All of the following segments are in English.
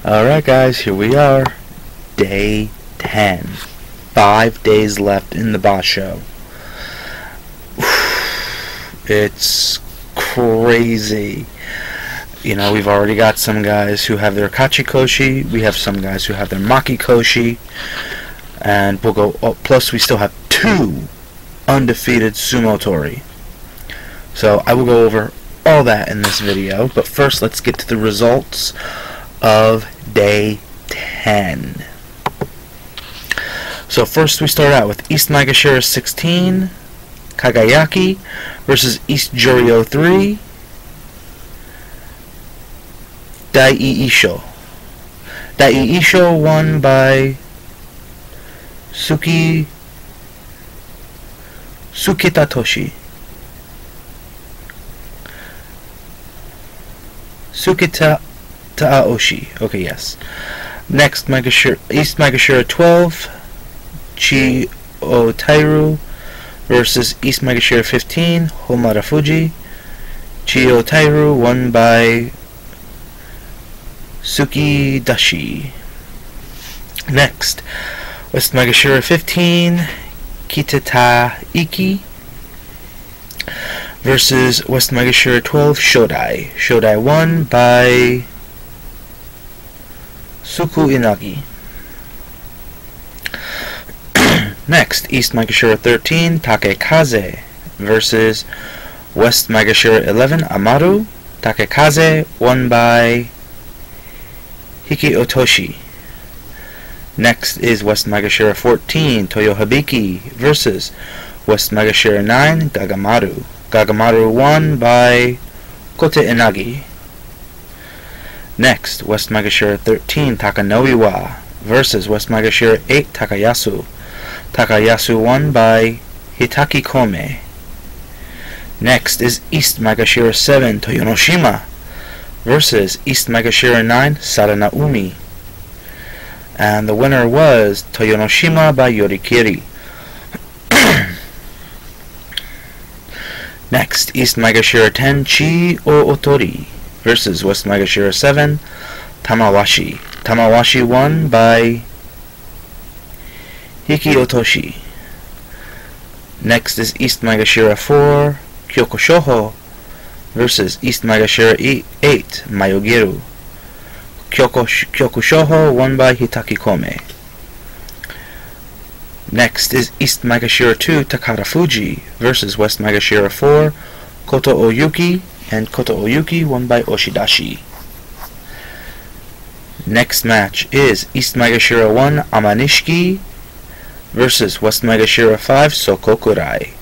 Alright guys, here we are. Day 10. 5 days left in the Basho. It's crazy. You know, we've already got some guys who have their Kachikoshi. We have some guys who have their Makikoshi. And we'll go up. Plus we still have 2 undefeated Sumotori. So I will go over all that in this video. But first let's get to the results of day 10. So first we start out with East Maegashira 16, Kagayaki versus East Juryo 3, Dai-Isho. Dai-Isho won by Tsukitatoshi. Taoshi. Okay, yes. Next, East Maegashira 12, Chi-O-Tairu versus East Maegashira 15, Homara-Fuji. Chi-O-Tairu won by Tsukidashi. Next, West Maegashira 15, Kitata-Iki versus West Maegashira 12, Shodai. Shodai won by Suku Inagi. Next, East Maegashira 13, Takekaze versus West Maegashira 11, Amaru. Takekaze won by Hiki Otoshi. Next is West Maegashira 14, Toyohabiki versus West Maegashira 9, Gagamaru. Gagamaru won by Kote Inagi. Next, West Maegashira 13, Takanoiwa versus West Maegashira 8, Takayasu. Takayasu won by Hitaki Kome. Next is East Maegashira 7, Toyonoshima versus East Maegashira 9, Saranaumi. And the winner was Toyonoshima by Yorikiri. Next, East Maegashira 10, Chi-O-Otori versus West Maegashira 7, Tamawashi. Tamawashi won by Hiki Otoshi. Next is East Maegashira 4, Kyokushoho versus East Maegashira 8, Mayogiru. Kyokushoho won by Hitaki Kome. Next is East Maegashira 2, Takarafuji versus West Maegashira 4, Koto Oyuki, and Koto Oyuki won by Oshidashi. Next match is East Maegashira 1, Amanishiki versus West Maegashira 5, Sokokurai.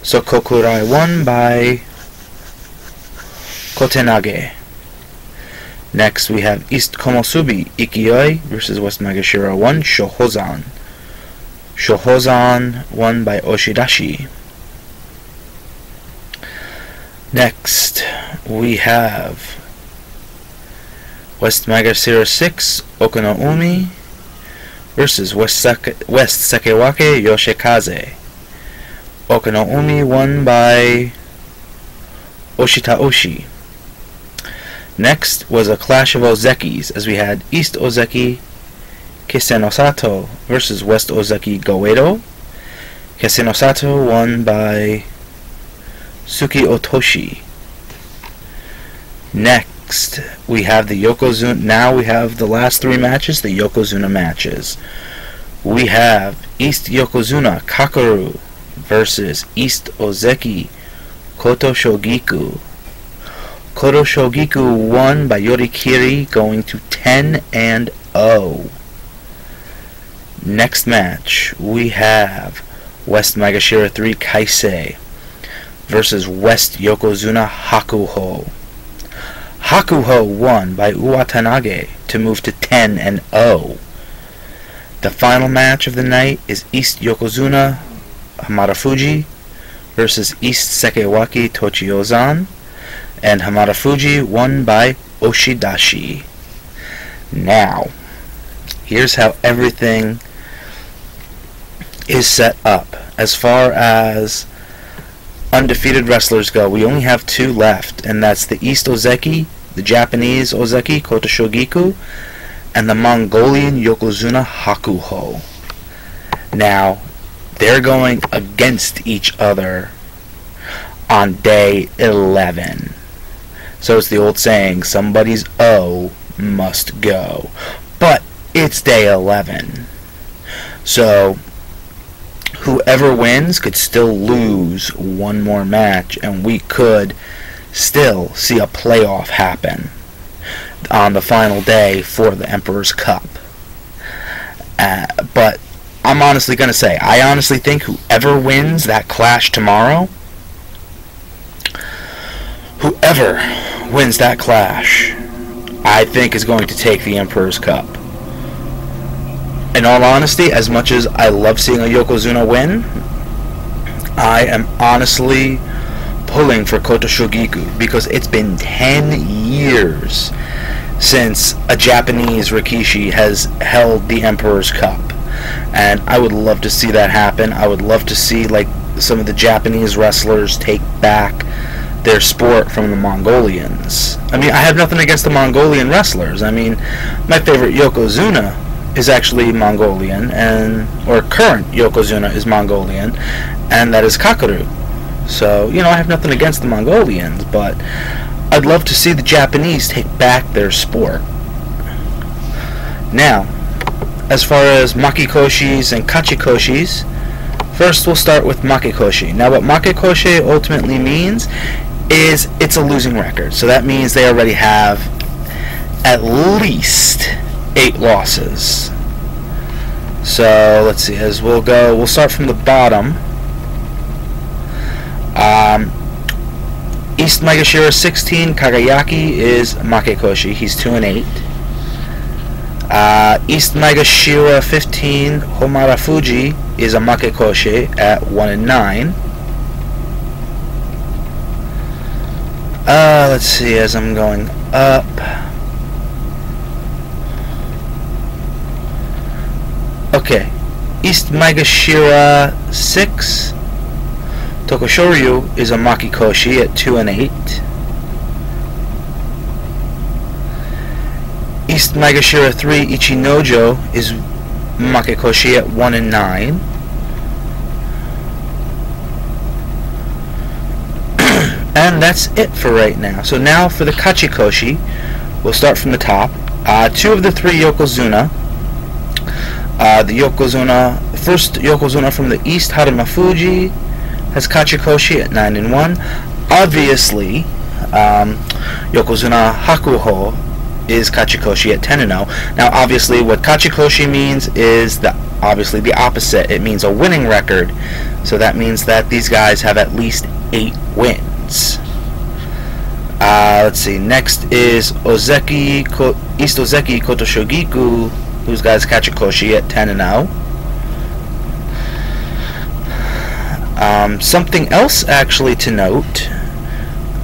Sokokurai won by Kotenage. Next we have East Komosubi, Ikioi versus West Maegashira 1, Shohozan. Shohozan won by Oshidashi. Next we have West Maegashira 6, Okinoumi versus West Sekewake, Yoshikaze. Okinoumi won by Oshitaoshi. Next was a clash of Ozekis, as we had East Ozeki Kisenosato versus West Ozeki Goedo. Kisenosato won by Suki Otoshi. Next we have the Yokozuna. Now we have the last 3 matches, the Yokozuna matches. We have East Yokozuna Kakeru versus East Ozeki Koto Shogiku. Koto Shogiku won by Yorikiri, going to 10-0. Next match we have West Maegashira 3, Kaisei versus West Yokozuna Hakuho. Hakuho won by Uwatanage to move to 10-0. The final match of the night is East Yokozuna Hamarafuji versus East Sekewaki Tochiozan, and Hamarafuji won by Oshidashi. Now, here's how everything is set up. As far as undefeated wrestlers go, we only have 2 left, and that's the East Ozeki, the Japanese Ozeki, Koto Shogiku, and the Mongolian Yokozuna Hakuho. Now, they're going against each other on day 11. So it's the old saying, somebody's O must go. But it's day 11. So whoever wins could still lose one more match, and we could still see a playoff happen on the final day for the Emperor's Cup. But I'm honestly going to say, I honestly think whoever wins that clash tomorrow, whoever wins that clash, I think is going to take the Emperor's Cup. In all honesty, as much as I love seeing a Yokozuna win, I am honestly pulling for Koto Shogiku, because it's been 10 years since a Japanese Rikishi has held the Emperor's Cup, and I would love to see that happen. I would love to see like some of the Japanese wrestlers take back their sport from the Mongolians. I mean, I have nothing against the Mongolian wrestlers. I mean, my favorite Yokozuna is actually Mongolian, or current Yokozuna is Mongolian, and that is Kakaru. So, you know, I have nothing against the Mongolians, but I'd love to see the Japanese take back their sport. Now, as far as Makikoshis and Kachikoshis, first we'll start with Makikoshi. Now, what Makikoshi ultimately means is it's a losing record. So that means they already have at least 8 losses. So let's see, as we'll start from the bottom. East Maegashira 16, Kagayaki is Makikoshi. He's 2-8. East Maegashira 15, Homara Fuji is a Makikoshi at 1-9. Let's see, as I'm going up. Okay, East Maegashira 6, Tokushoryu is a Makikoshi at 2-8. East Maegashira 3, Ichinojo is Makikoshi at 1-9. And that's it for right now. So now for the Kachikoshi, we'll start from the top. 2 of the 3 Yokozuna. The first Yokozuna from the East, Haruma Fuji, has Kachikoshi at 9-1. Obviously, Yokozuna Hakuho is Kachikoshi at 10-0. Now, obviously, what Kachikoshi means is obviously the opposite. It means a winning record. So that means that these guys have at least 8 wins. Let's see. Next is East Ozeki Koto Shogiku, whose guys Kachikoshi at 10-0. Something else actually to note,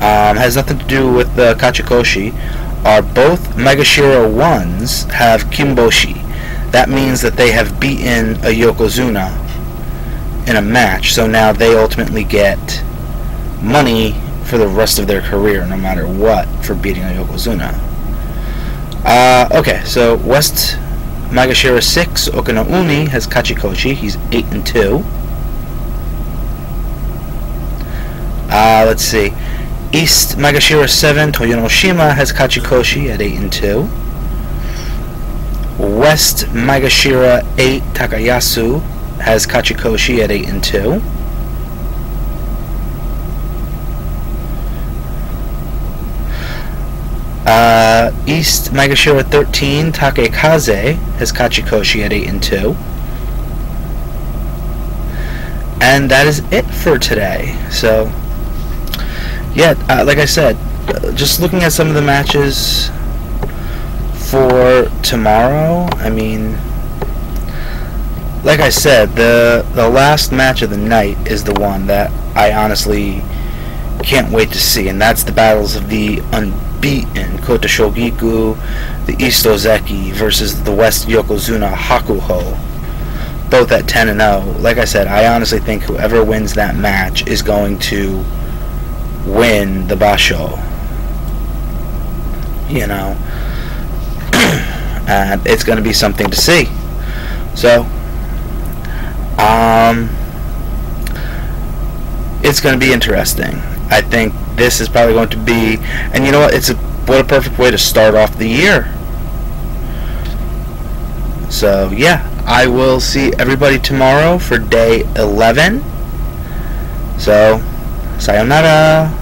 has nothing to do with the Kachikoshi, are both Maegashira 1s have Kimboshi. That means that they have beaten a Yokozuna in a match, so now they ultimately get money for the rest of their career, no matter what, for beating a Yokozuna. Okay, so West Maegashira 6, Okinaumi, has Kachikoshi. He's 8-2. Let's see. East Maegashira 7, Toyonoshima, has Kachikoshi at 8-2. West Maegashira 8, Takayasu, has Kachikoshi at 8-2. East Maegashira 13, Takekaze, has Kachikoshi at 8-2. And that is it for today. So, yeah, like I said, just looking at some of the matches for tomorrow, I mean, like I said, the last match of the night is the one that I honestly can't wait to see, and that's the battles of the unbeaten Koto Shogiku, the East Ozeki versus the West Yokozuna Hakuho, both at 10-0. Like I said, I honestly think whoever wins that match is going to win the Basho. You know, and it's going to be something to see. So, it's going to be interesting. I think this is probably going to be, and you know what? What a perfect way to start off the year. So yeah, I will see everybody tomorrow for day 11. So, sayonara.